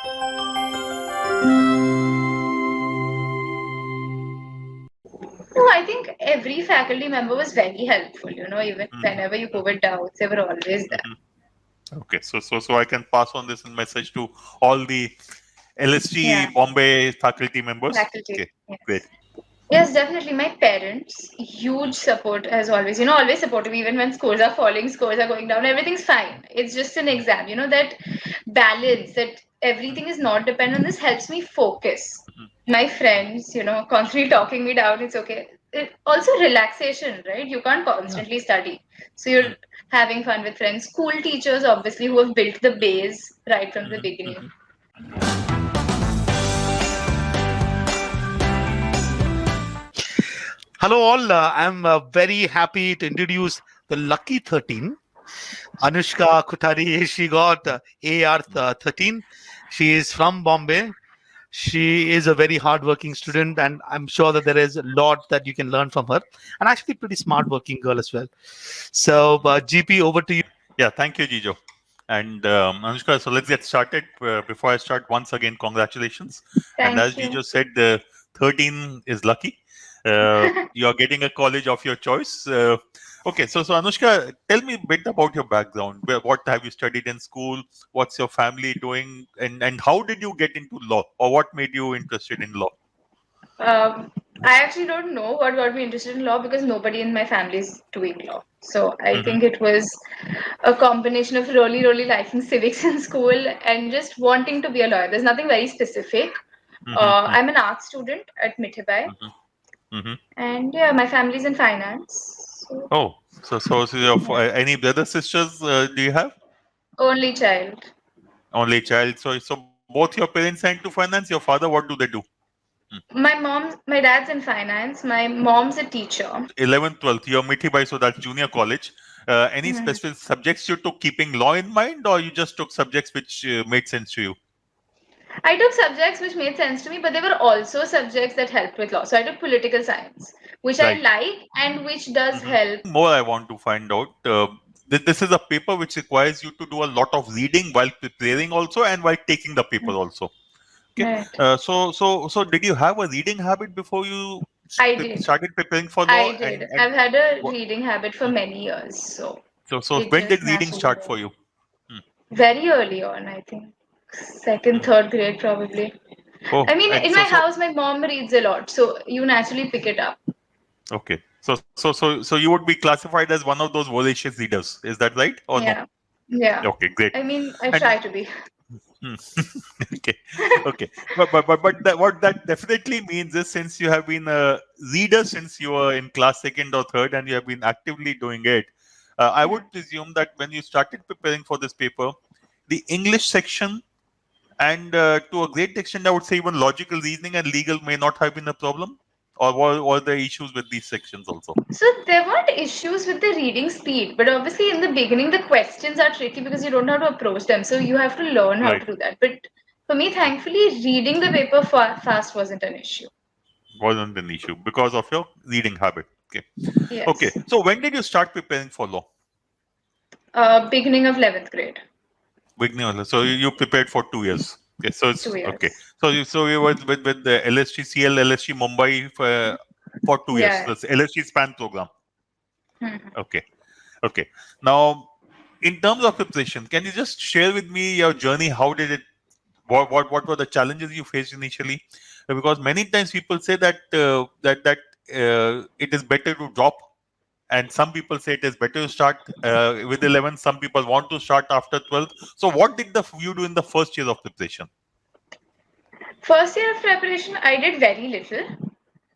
No, I think every faculty member was very helpful, even Mhm, whenever you go with doubts, they were always there. mhm. Okay, so I can pass on this message to all the LSG Yeah, Bombay faculty members. faculty. Okay, great. Yes. Yes, definitely. My parents, huge support as always. Always supportive, even when scores are falling, scores are going down, everything's fine. It's just an exam. That balance, that everything is not dependent on this helps me focus. My friends, constantly talking me down, it's okay. Also, relaxation, right? You can't Yeah. constantly study. So you're having fun with friends. School teachers, obviously, who have built the base right from the Mhm, beginning. mhm. Hello, all. I'm very happy to introduce the Lucky 13. Anushka Kothari, she got AR 13. She is from Bombay. She is a very hardworking student, and I'm sure that there is a lot that you can learn from her. And actually, pretty smart working girl as well. So, GP, over to you. Yeah, thank you, Jijo. And Anushka, so let's get started. Before I start, once again, congratulations. And as Thank you. Jijo said, 13 is lucky. You are getting a college of your choice. Okay, so Anushka, tell me a bit about your background. What have you studied in school? What's your family doing? And how did you get into law? Or what made you interested in law? Um, I actually don't know what got me interested in law because nobody in my family is doing law. So I Hmm. think it was a combination of really, really liking civics in school and just wanting to be a lawyer. There's nothing very specific. Hmm. I'm an art student at Mithibai, Hmm. Hmm. and yeah, my family's in finance. So Oh, so yeah, any brother sisters do you have? only child. Only child. So both your parents are into finance. Your father, what do they do? My dad's in finance. My mom's a teacher. 11th, 12th. You're Mithibai, so that's junior college. Any Mhm. specific subjects you took keeping law in mind, or you just took subjects which made sense to you? I took subjects which made sense to me, but they were also subjects that helped with law. So I took political science, which I Right. like and which does help. More I want to find out. This is a paper which requires you to do a lot of reading while preparing also and while taking the paper also. Okay. Right. So did you have a reading habit before you I did. started preparing for I law? did. And I've had a what, reading habit for many years, so so it when did just reading naturally start was. for you? Hmm. Very early on, I think. Second, Hmm. third grade, probably. I Oh, mean, and in my house, my mom reads a lot, so you naturally pick it up. okay. So you would be classified as one of those voracious readers. Is that right or no? Yeah. Yeah. Okay, great. I mean, I And try to be. hmm, okay, okay. But what that definitely means is since you have been a reader since you were in class second or third and you have been actively doing it, I Hmm. would presume that when you started preparing for this paper, the English section and to a great extent, I would say even logical reasoning and legal may not have been a problem, or were there issues with these sections also? So there weren't issues with the reading speed, but obviously in the beginning the questions are tricky because you don't know how to approach them. So you have to learn how Right. to do that. But for me, thankfully, reading the paper fast wasn't an issue. Wasn't an issue because of your reading habit. Okay. Okay. Yes. So when did you start preparing for law? Beginning of 11th grade, Beginning of so you prepared for 2 years. Okay. So two it's okay. years. So you were with the LSTCL LST Mumbai for 2 years. Yeah. That's LST span program. Mhm. Okay. Okay. Now, in terms of preparation, can you just share with me your journey? How did it? What were the challenges you faced initially? Because many times people say that it is better to drop, and some people say it is better to start with 11. Some people want to start after 12. So what did you do in the first year of preparation? First year of preparation, I did very little.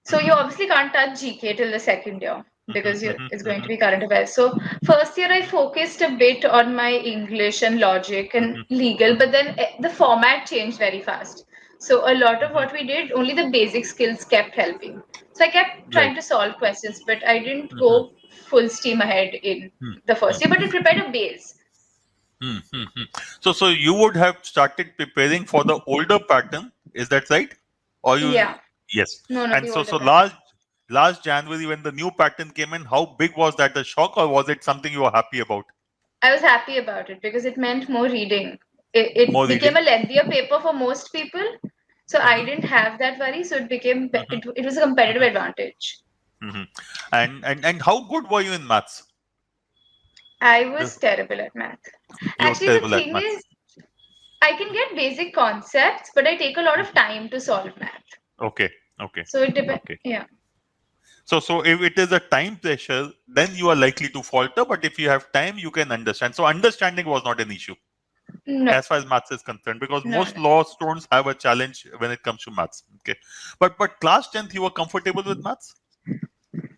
So you obviously can't touch GK till the second year because it's going to be current affairs. So first year I focused a bit on my English and logic and legal, but then the format changed very fast. So a lot of what we did, only the basic skills kept helping. So I kept Right. trying to solve questions, but I didn't go full steam ahead in the first year, but it prepared a base. So you would have started preparing for the older pattern, is that right? Or you Yeah, yes. no, And the so older so pattern. last January when the new pattern came in, how big was that a shock or was it something you were happy about? I was happy about it because it meant more reading. it More became a reading. lengthier paper for most people. So I Mhm, didn't have that worry. So it became mhm, it was a competitive mhm, advantage. mhm. And how good were you in maths? I The- was terrible at math. You were Actually, the terrible at thing maths. is, I can get basic concepts, but I take a lot of Mhm. time to solve math. Okay, okay, So it depends. okay. Yeah. So if it is a time pressure, then you are likely to falter. But if you have time, you can understand. So understanding was not an issue No, as far as maths is concerned, because no, most no. law students have a challenge when it comes to maths. Okay, but class 10th, you were comfortable with maths.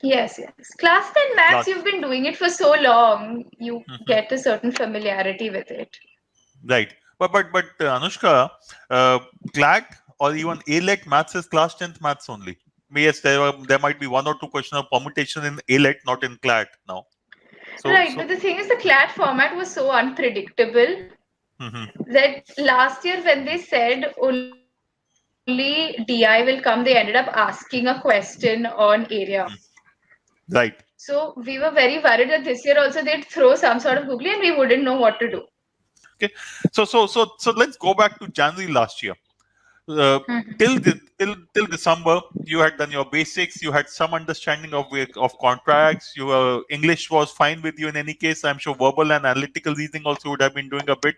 Yes, yes. Class 10 maths, Class, you've been doing it for so long, you Mhm. get a certain familiarity with it. Right. But Anushka, uh, CLAT or even ALET maths is class 10th maths only. Yes, there might be one or two questions of permutation in ALET, not in CLAT now. So Right, so. but the thing is, the CLAT format was so unpredictable Mhm. that last year when they said only DI will come, they ended up asking a question on area. Right. So we were very worried that this year also they'd throw some sort of googly and we wouldn't know what to do. Okay. So let's go back to January last year. Uh, till December, you had done your basics. You had some understanding of contracts. Your English was fine with you in any case. I'm sure verbal and analytical reasoning also would have been doing a bit.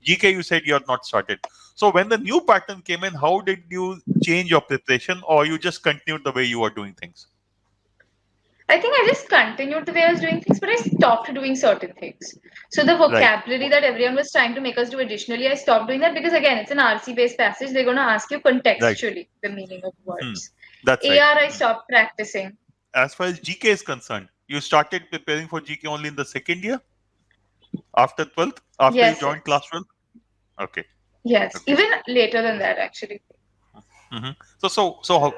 GK, you said you had not started. So when the new pattern came in, how did you change your preparation, or you just continued the way you were doing things? I think I just continued the way I was doing things, but I stopped doing certain things. So the Right. vocabulary that everyone was trying to make us do additionally, I stopped doing that because again, it's an RC based passage. They're going to ask you Right. contextually the meaning of Hmm. words. That's right. AR, I stopped practicing. As far as GK is concerned, you started preparing for GK only in the second year after 12th, after you Yes, joined yes, class 12. Okay. yes. Okay. Even later than that, actually.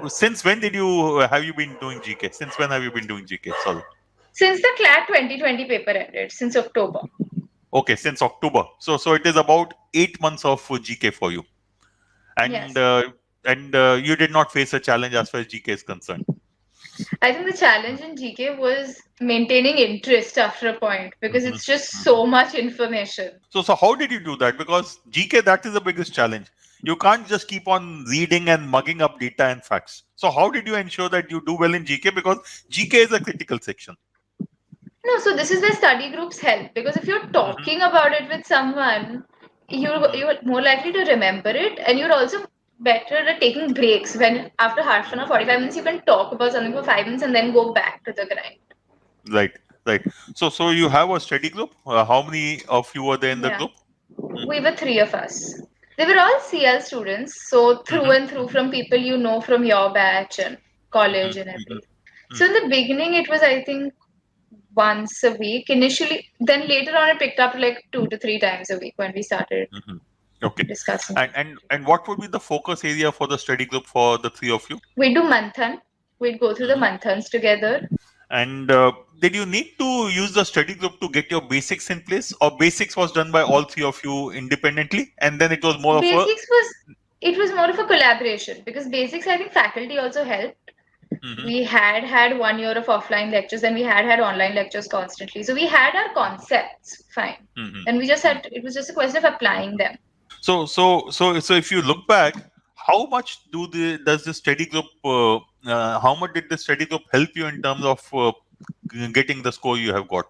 Since when did you have you been doing GK? Since when have you been doing GK? Sorry. Since the CLAT 2020 paper ended, since October. Okay, since October. So it is about 8 months of GK for you, and Yes. you did not face a challenge as far as GK is concerned. I think the challenge in GK was maintaining interest after a point because Mhm, it's just mhm. so much information. So how did you do that? Because GK, that is the biggest challenge. You can't just keep on reading and mugging up data and facts. So how did you ensure that you do well in GK? Because GK is a critical section. No, so this is where study groups help because if you're Mhm, talking about it with someone, mhm. you're more likely to remember it, and you're also better at taking breaks. When after half an hour, 45 minutes, you can talk about something for 5 minutes and then go back to the grind. Right, right. So you have a study group. How many of you were there in the Yeah, group? we were three of us. They were all CL students, so through Mhm, and through from people you know from your batch and college mhm, and mhm, everything. So mhm, in the beginning, it was I think once a week initially. Then later on, it picked up to like 2 to 3 times a week when we started mhm. Okay. discussing. And what would be the focus area for the study group for the three of you? We do manthan. We'd go through the Mhm. manthans together. And did you need to use the study group to get your basics in place, or basics was done by all three of you independently, and then it was more of a. Basics was it was more of a collaboration because basics I think faculty also helped. Mhm, We had 1 year of offline lectures and we had online lectures constantly. So we had our concepts fine, mhm, and we just mhm. had it was just a question of applying them. So if you look back, how much does the study group? How much did the study group help you in terms of getting the score you have got?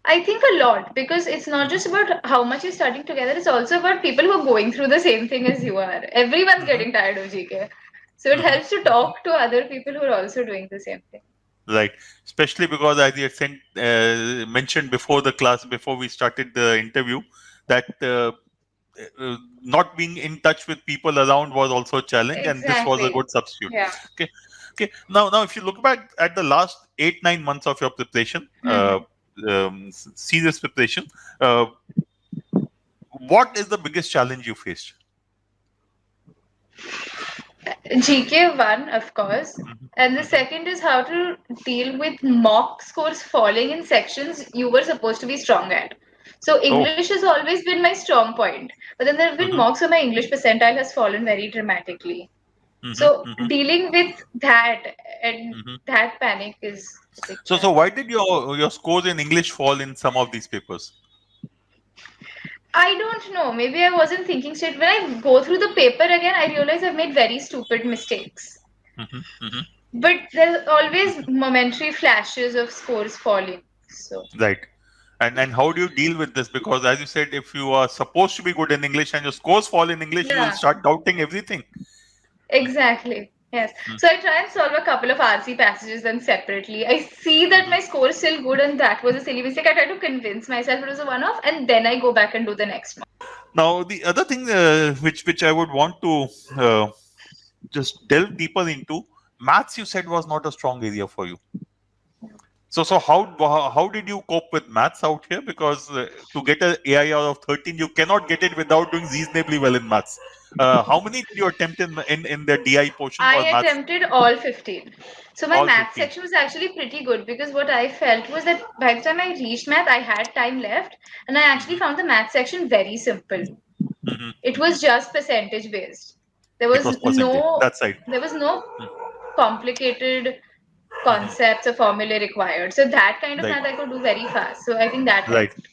I think a lot because it's not Mhm, just about how much you're studying together, it's also about people who are going through the same thing as you are. Everyone's mhm, getting tired of GK. So it mhm, helps to mhm. talk to other people who are also doing the same thing. Right, especially because as you had mentioned before the class, before we started the interview, that not being in touch with people around was also a challenge, and this was a Exactly. good substitute. Yeah. Okay, okay. Now, if you look back at the last 8-9 months of your preparation, Mhm. serious preparation, uh, what is the biggest challenge you faced? GK one, of course. Mhm, And the mhm, second is how to deal with mock scores falling in sections you were supposed to be strong at. So Oh. English has always been my strong point, but then there have been Mhm, mocks where my English percentile has fallen very dramatically. mhm, So mhm, dealing with that and mhm. that panic is a big So challenge. why did your scores in English fall in some of these papers? I don't know. Maybe I wasn't thinking straight. When I go through the paper again, I realize I've made very stupid mistakes. Mhm, mhm. But there's always momentary flashes of scores falling. So, Right. And how do you deal with this? Because as you said, if you are supposed to be good in English and your scores fall in English, you will yeah, start doubting everything. exactly. Yes. So I try and solve a couple of RC passages then separately. I see that my score is still good and that was a silly mistake. I try to convince myself it was a one-off and then I go back and do the next one. Now, the other thing which I would want to just delve deeper into, maths you said was not a strong area for you. So how did you cope with maths out here? Because to get an AIR of 13, you cannot get it without doing reasonably well in maths. How many did you attempt in the DI portion I or maths? attempted all 15. So my All math 15. section was actually pretty good because what I felt was that by the time I reached math, I had time left and I actually Mhm, found the math section very simple. mhm, It mhm. was just percentage based. There It was was percentage. no That's right. there was no Mhm, complicated mhm. concepts or formulae required. So that kind of Right. math I could do very fast. So I think that Right. helped.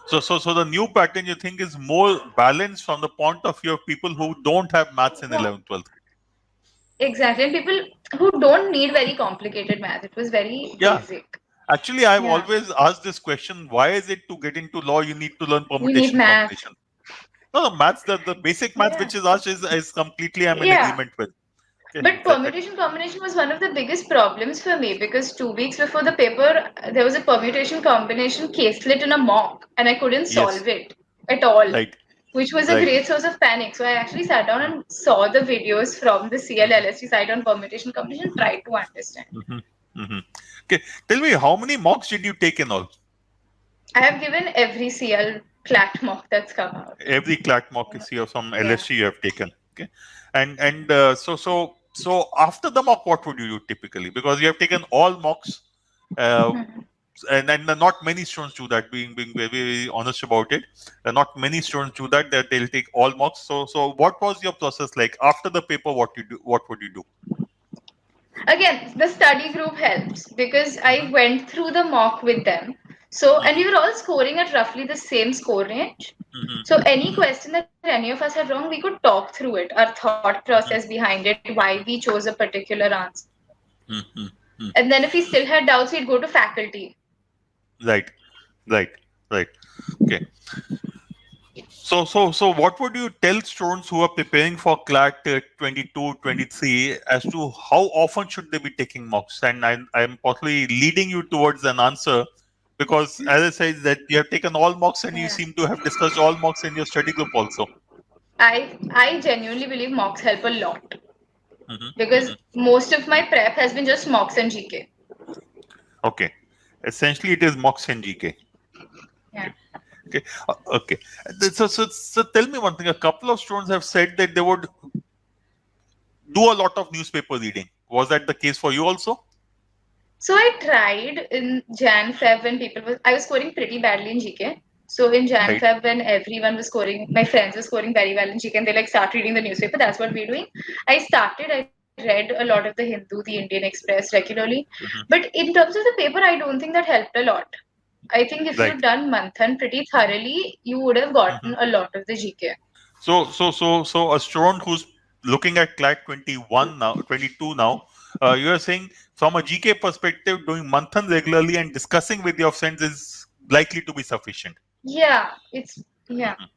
So the new pattern you think is more balanced from the point of view of people who don't have maths in Yeah, 11th, 12th. exactly. And people who don't need very complicated math. It was very Yeah. basic. Actually, I've Yeah. always asked this question: why is it to get into law you need to learn You need permutation math. combination? No, no, maths. The basic math Yeah. which is asked is completely I'm in Yeah. agreement with. Okay, But that permutation combination was one of the biggest problems for me because 2 weeks before the paper, there was a permutation combination caselet in a mock and I couldn't yes, solve it at all, right, which was a right. great source of panic. So I actually sat down and saw the videos from the CLLST site on permutation combination, tried to understand. Mm-hmm, mm-hmm. Okay, tell me how many mocks did you take in all? I have given every CL CLAT mock that's come out. Every CLAT mock is here from Yeah. LSG you have taken. Okay, and so after the mock, what would you do typically? Because you have taken all mocks. Uh, Mhm. and not many students do that. Being very, very honest about it, not many students do that. That they'll take all mocks. So what was your process like after the paper? What you do? What would you do? Again, the study group helps because I Mm-hmm, went through the mock with them. So, and we mm-hmm, were all scoring at roughly the same score range. So, any mm-hmm, question that any of us had wrong, we could talk through it, our thought process mm-hmm, behind it, why we chose a particular answer. mm-hmm, mm-hmm. And then, if we still had doubts, we'd go to faculty. Right, right, right. Okay. So what would you tell students who are preparing for CLAT 22, 23 as to how often should they be taking mocks? And I'm possibly leading you towards an answer because, as I said, that you have taken all mocks and you Yeah. seem to have discussed all mocks in your study group also. I genuinely believe mocks help a lot Hmm, because hmm. most of my prep has been just mocks and GK. Okay. Essentially, it is mocks and GK. Yeah. Okay. Okay. So tell me one thing. A couple of students have said that they would do a lot of newspaper reading. Was that the case for you also? So I tried in Jan Feb when I was scoring pretty badly in GK. So in Jan Right. Feb when everyone was scoring, my friends were scoring very well in GK and they like start reading the newspaper. That's what we're doing. I read a lot of the Hindu, the Indian Express regularly. Hmm. But in terms of the paper, I don't think that helped a lot. I think if Right. you'd done Manthan pretty thoroughly, you would have gotten Hmm. a lot of the GK. So a student who's looking at CLAT 21 now, 22 now, you are saying from a GK perspective, doing Manthan regularly and discussing with your friends is likely to be sufficient. Yeah. Mhm.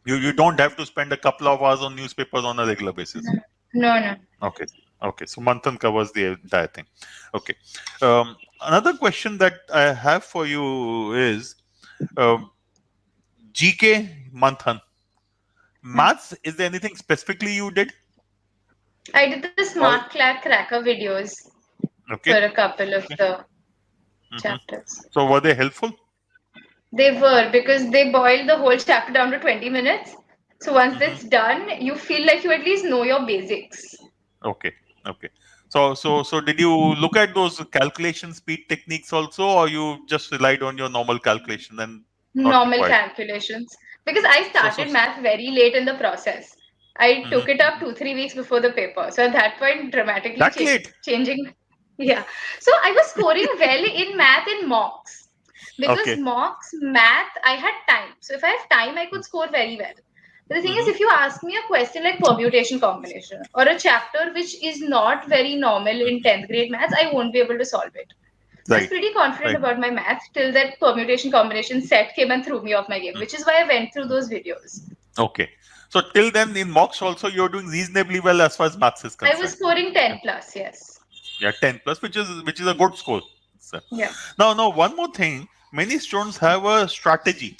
You don't have to spend a couple of hours on newspapers on a regular basis. No. Okay. Okay. So Manthan covers the entire thing. Okay. Another question that I have for you is um, GK Manthan. Maths, is there anything specifically you did? I did the Or smart cracker videos for okay. a couple of Okay. the Mhm. chapters. So were they helpful? They were because they boiled the whole chapter down to 20 minutes. So once Hmm. that's done, you feel like you at least know your basics. Okay. Okay. So did you look at those calculation speed techniques also, or you just relied on your normal calculation and not Normal required? calculations. Because I So. started math very late in the process. I Mhm, took it up mhm. 2-3 weeks before the paper. So at that point, dramatically That late? changing. Yeah. So I was scoring well in math in mocks. Because Okay. mocks, math, I had time. So if I have time, I could score very well. But the thing is, Mhm. if you ask me a question like permutation combination or a chapter which is not very normal in 10th grade maths, I won't be able to solve it. I was Right. pretty confident Right. about my math till that permutation combination set came and threw me off my game, which is why I went through those videos. Okay. So till then in mocks also you're doing reasonably well as far as maths is I was concerned. scoring 10 plus, yes. Yeah, 10 plus, which is a good score. So, Yeah. now one more thing. Many students have a strategy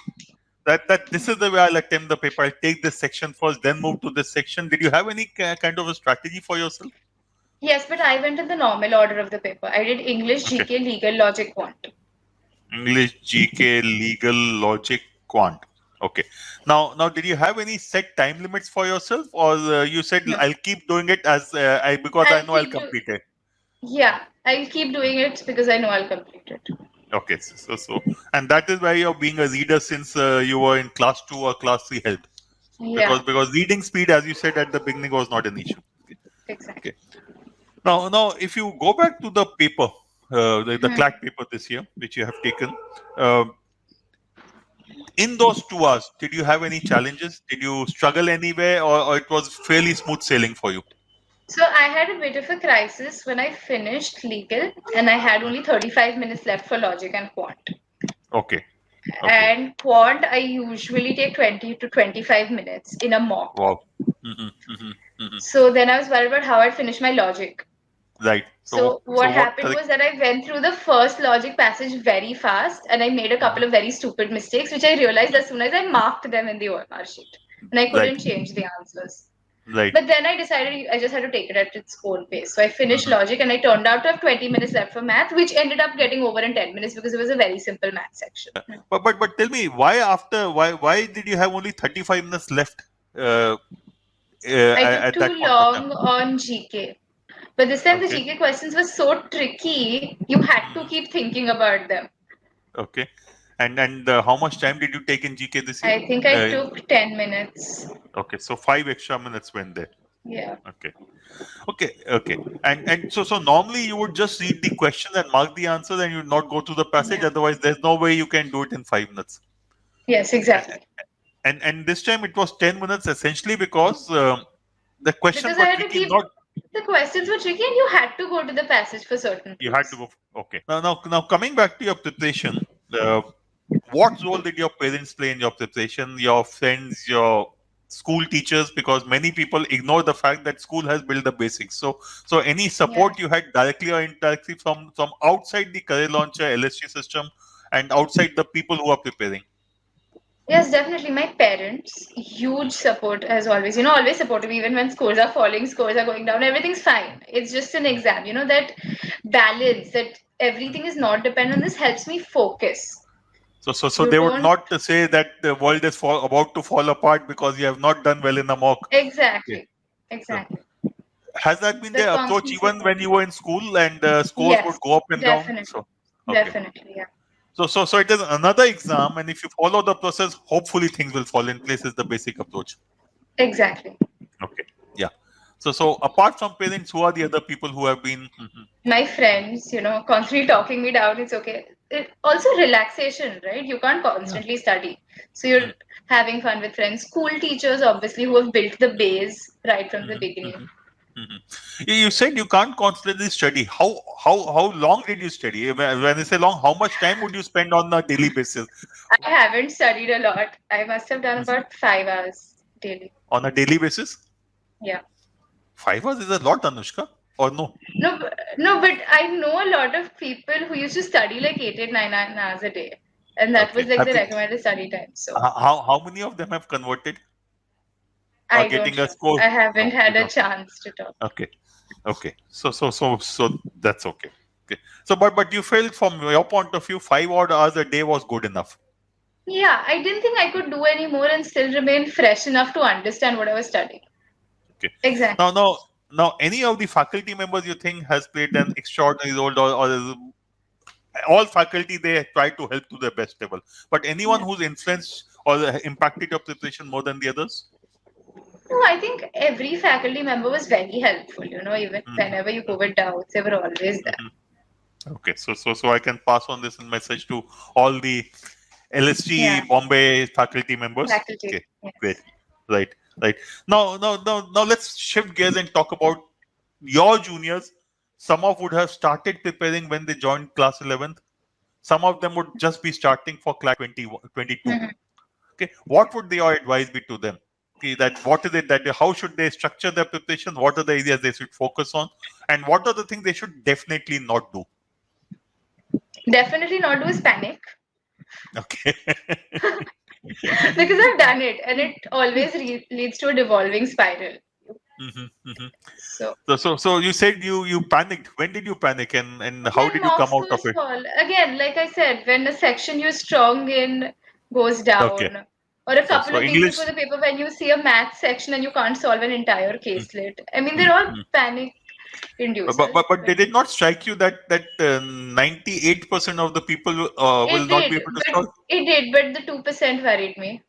that this is the way I'll attempt the paper. I'll take this section first, then move to this section. Did you have any kind of a strategy for yourself? Yes, but I went in the normal order of the paper. I did English, Okay. GK, legal, logic, quant. English, GK, legal, logic, quant. Okay. Now, did you have any set time limits for yourself, or you said No. I'll keep doing it as because I I'll know I'll keep do complete it. Yeah, I'll keep doing it because I know I'll complete it. Okay. And that is why you're being a reader since you were in class 2 or class 3 helped. Yeah, Because reading speed, as you said at the beginning, was not an issue. exactly. Okay. Now, if you go back to the paper, the Hmm. CLAT paper this year, which you have taken, uh, in those 2 hours, did you have any challenges? Did you struggle anywhere, or it was fairly smooth sailing for you? So I had a bit of a crisis when I finished legal and I had only 35 minutes left for logic and quant. Okay. Okay. And quant, I usually take 20 to 25 minutes in a mock. Wow. Hmm. Hmm. Hmm. So then I was worried about how I'd finish my logic. Right. So So what what happened was that I went through the first logic passage very fast and I made a couple of very stupid mistakes, which I realized as soon as I marked them in the OMR sheet. And I Right. couldn't change the answers. Right. But then I decided I just had to take it at its own pace. So I finished Mhm. logic and I turned out to have 20 minutes left for math, which ended up getting over in 10 minutes because it was a very simple math section. But tell me why did you have only 35 minutes left I took at too that point of time? long on GK. But this time the Okay. GK questions were so tricky, you had to Mhm. keep thinking about them. Okay. And how much time did you take in GK this year? I think I Uh, took 10 minutes. okay, so 5 extra minutes went there. Yeah. Okay. Okay. And so normally you would just read the question and mark the answers and you would not go through the passage. Yeah. Otherwise, there's no way you can do it in 5 minutes. Yes, exactly. And this time it was 10 minutes essentially because the questions Because I were had to tricky. keep Not the questions were tricky and you had to go to the passage for certain you had to proofs. go. Okay. Now coming back to your preparation, what role did your parents play in your preparation? Your friends, your school teachers, because many people ignore the fact that school has built the basics. So any Yeah. support you had directly or indirectly from outside the career launcher LSG system and outside the people who are preparing. Yes, definitely. My parents, huge support as always. Always supportive, even when scores are falling, scores are going down, everything's fine. It's just an exam. That balance, that everything is not dependent on this helps me focus. So You they would don't not say that the world is about to fall apart because you have not done well in a mock. Okay. exactly, So exactly. has that been That their approach constant even support. when you were in school and scores Yes, would go up and down? definitely, So okay. definitely, yeah. So it is another exam, and if you follow the process, hopefully things will fall in place. Is the basic approach. Exactly. Okay, yeah. So apart from parents, who are the other people who have been? Mhm. My friends, constantly talking me down, it's okay. Also relaxation, right? You can't Yeah. constantly study. So you're having fun with friends. School teachers, obviously, who have built the base right from the Mhm, beginning. mhm, mhm. You said you can't constantly study. How long did you study? When I say long, how much time would you spend on a daily basis? I haven't studied a lot. I must have done Mhm. about 5 hours daily. On a daily basis? Yeah. 5 hours is a lot, Anushka, or no? No, but I know a lot of people who used to study like 8, 9 hours a day. And that was Okay. like Have the you, recommended study time. So how many of them have converted or I don't getting a know. score? I haven't No, you had a don't. chance to talk. Okay. Okay. So that's okay. Okay. So but you felt from your point of view, 5 odd hours a day was good enough. Yeah, I didn't think I could do any more and still remain fresh enough to understand what I was studying. Okay. Exactly. Now, any of the faculty members you think has played an extraordinary role, or is- all faculty they try to help to their best level, but anyone Yeah. who's influenced or impacted your preparation more than the others? No, I think every faculty member was very helpful, even Mhm, whenever you go with doubts, they were always there. mhm. Okay, so I can pass on this message to all the LSG Yeah. Bombay faculty members. Faculty. Okay, Yes. great, right, right. Now, let's shift gears and talk about your juniors. Some of would have started preparing when they joined class 11th. Some of them would just be starting for class 22. Mhm. Okay, what would your advice be to them? Okay, that what is it that how should they structure their preparation? What are the areas they should focus on, and what are the things they should definitely not do? Definitely not do is panic. Okay. Because I've done it and it always leads to a devolving spiral. Mhm, mhm. So So you said you panicked. When did you panic, and how when did you come mocks out of goes it? fall, again, like I said, when a section you're strong in goes Okay. down, or a couple So of weeks English. before the paper when you see a math section and you can't solve an entire Mm, caselet. I mean, mm, they're all mm. panic inducers. But did it not strike you that 98% of the people will It not be did, able to but solve? the 2% worried me.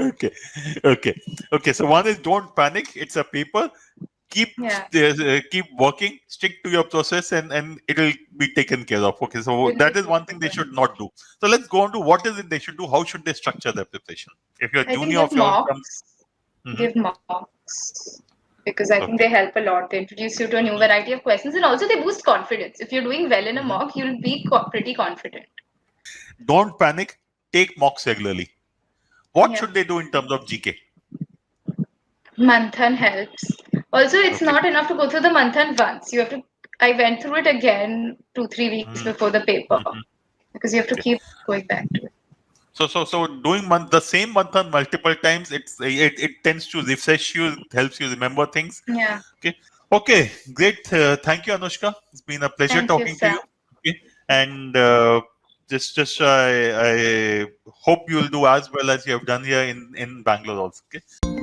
Okay, okay. So one is don't panic. It's a paper. Keep Yeah. keep working. Stick to your process, and it'll be taken care of. Okay, so It'll that be is one thing they fine. should not do. So let's go on to what is it they should do. How should they structure their preparation? If you're a I think junior give of your term. mocks. Give mocks. Because I think Okay. they help a lot. They introduce you to a new Mhm, variety of questions and also they boost confidence. If you're doing well in a mhm. mock, you'll be pretty confident. Don't panic. Take mocks regularly. What Yeah. should they do in terms of GK? Manthan helps. Also, it's Okay. not enough to go through the Manthan once. You have to. I went through it again 2-3 weeks Mhm, before the paper mhm. because you have to Okay. keep going back to it. So doing the same manthan multiple times, it tends to refresh you, it helps you remember things. Yeah. Okay. Okay. Great. Thank you, Anushka. It's been a pleasure Thank you, talking to Sam. you. Okay. And just I hope you'll do as well as you have done here in Bangalore also. Okay.